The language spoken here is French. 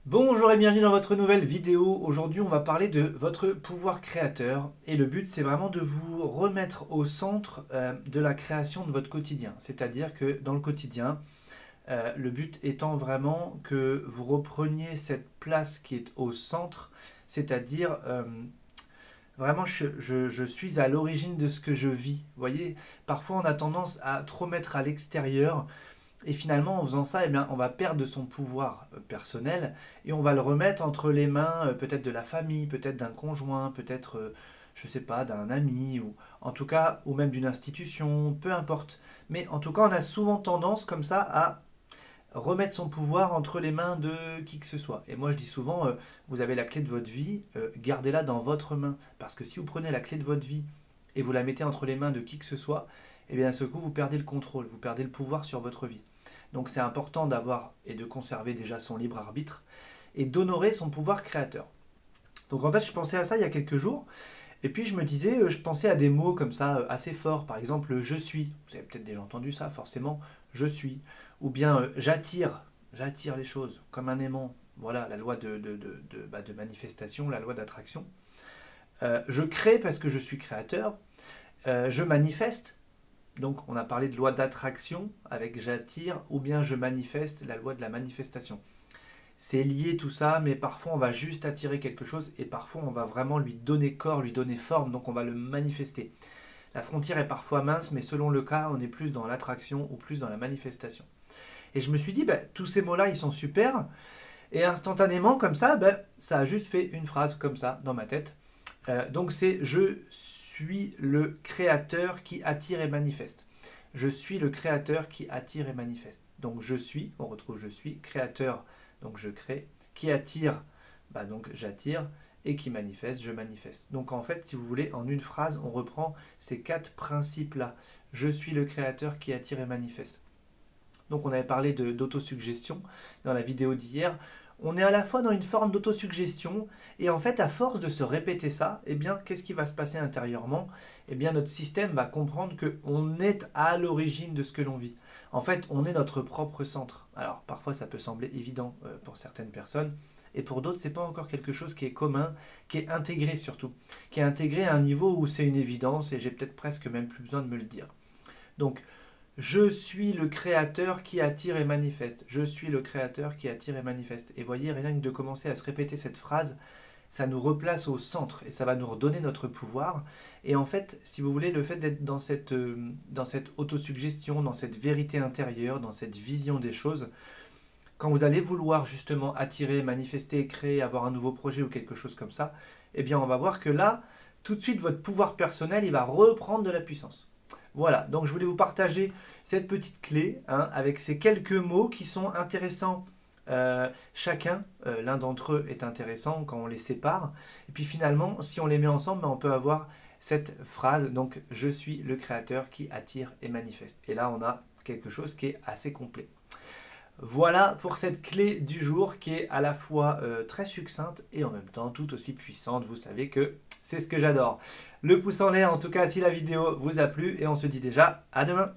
Bonjour et bienvenue dans votre nouvelle vidéo. Aujourd'hui, on va parler de votre pouvoir créateur et le but, c'est vraiment de vous remettre au centre de la création de votre quotidien. C'est-à-dire que dans le quotidien, le but étant vraiment que vous repreniez cette place qui est au centre, c'est-à-dire vraiment je suis à l'origine de ce que je vis. Vous voyez, parfois on a tendance à trop mettre à l'extérieur et finalement, en faisant ça, eh bien, on va perdre de son pouvoir personnel et on va le remettre entre les mains peut-être de la famille, peut-être d'un conjoint, peut-être, je ne sais pas, d'un ami, ou en tout cas, ou même d'une institution, peu importe. Mais en tout cas, on a souvent tendance comme ça à remettre son pouvoir entre les mains de qui que ce soit. Et moi, je dis souvent, vous avez la clé de votre vie, gardez-la dans votre main. Parce que si vous prenez la clé de votre vie et vous la mettez entre les mains de qui que ce soit, eh bien, à ce coup, vous perdez le contrôle, vous perdez le pouvoir sur votre vie. Donc c'est important d'avoir et de conserver déjà son libre arbitre et d'honorer son pouvoir créateur. Donc en fait, je pensais à ça il y a quelques jours, et puis je me disais, je pensais à des mots comme ça assez forts, par exemple je suis, vous avez peut-être déjà entendu ça forcément, je suis, ou bien j'attire les choses comme un aimant, voilà la loi de manifestation, la loi d'attraction. Je crée parce que je suis créateur, je manifeste. Donc on a parlé de loi d'attraction avec j'attire ou bien je manifeste, la loi de la manifestation. C'est lié tout ça, mais parfois on va juste attirer quelque chose et parfois on va vraiment lui donner corps, lui donner forme, donc on va le manifester. La frontière est parfois mince, mais selon le cas, on est plus dans l'attraction ou plus dans la manifestation. Et je me suis dit, tous ces mots-là, ils sont super, et instantanément, comme ça, ça a juste fait une phrase comme ça dans ma tête. Donc c'est je suis le créateur qui attire et manifeste. Je suis le créateur qui attire et manifeste. Donc je suis, on retrouve je suis, créateur, donc je crée, qui attire, donc j'attire, et qui manifeste, je manifeste. Donc en fait, si vous voulez, en une phrase, on reprend ces quatre principes-là. Je suis le créateur qui attire et manifeste. Donc on avait parlé d'autosuggestion dans la vidéo d'hier. On est à la fois dans une forme d'autosuggestion et en fait à force de se répéter ça, eh bien qu'est-ce qui va se passer intérieurement? Eh bien notre système va comprendre qu'on est à l'origine de ce que l'on vit. En fait, on est notre propre centre. Alors parfois ça peut sembler évident pour certaines personnes et pour d'autres c'est pas encore quelque chose qui est commun, qui est intégré surtout, qui est intégré à un niveau où c'est une évidence et j'ai peut-être presque même plus besoin de me le dire. Donc je suis le créateur qui attire et manifeste. Je suis le créateur qui attire et manifeste. Et voyez, rien que de commencer à se répéter cette phrase, ça nous replace au centre et ça va nous redonner notre pouvoir. Et en fait, si vous voulez, le fait d'être dans cette autosuggestion, dans cette vérité intérieure, dans cette vision des choses, quand vous allez vouloir justement attirer, manifester, créer, avoir un nouveau projet ou quelque chose comme ça, eh bien on va voir que là, tout de suite, votre pouvoir personnel, il va reprendre de la puissance. Voilà, donc je voulais vous partager cette petite clé avec ces quelques mots qui sont intéressants. Chacun, l'un d'entre eux est intéressant quand on les sépare. Et puis finalement, si on les met ensemble, on peut avoir cette phrase, donc je suis le créateur qui attire et manifeste. Et là, on a quelque chose qui est assez complet. Voilà pour cette clé du jour qui est à la fois très succincte et en même temps tout aussi puissante. Vous savez que c'est ce que j'adore. Le pouce en l'air en tout cas si la vidéo vous a plu et on se dit déjà à demain.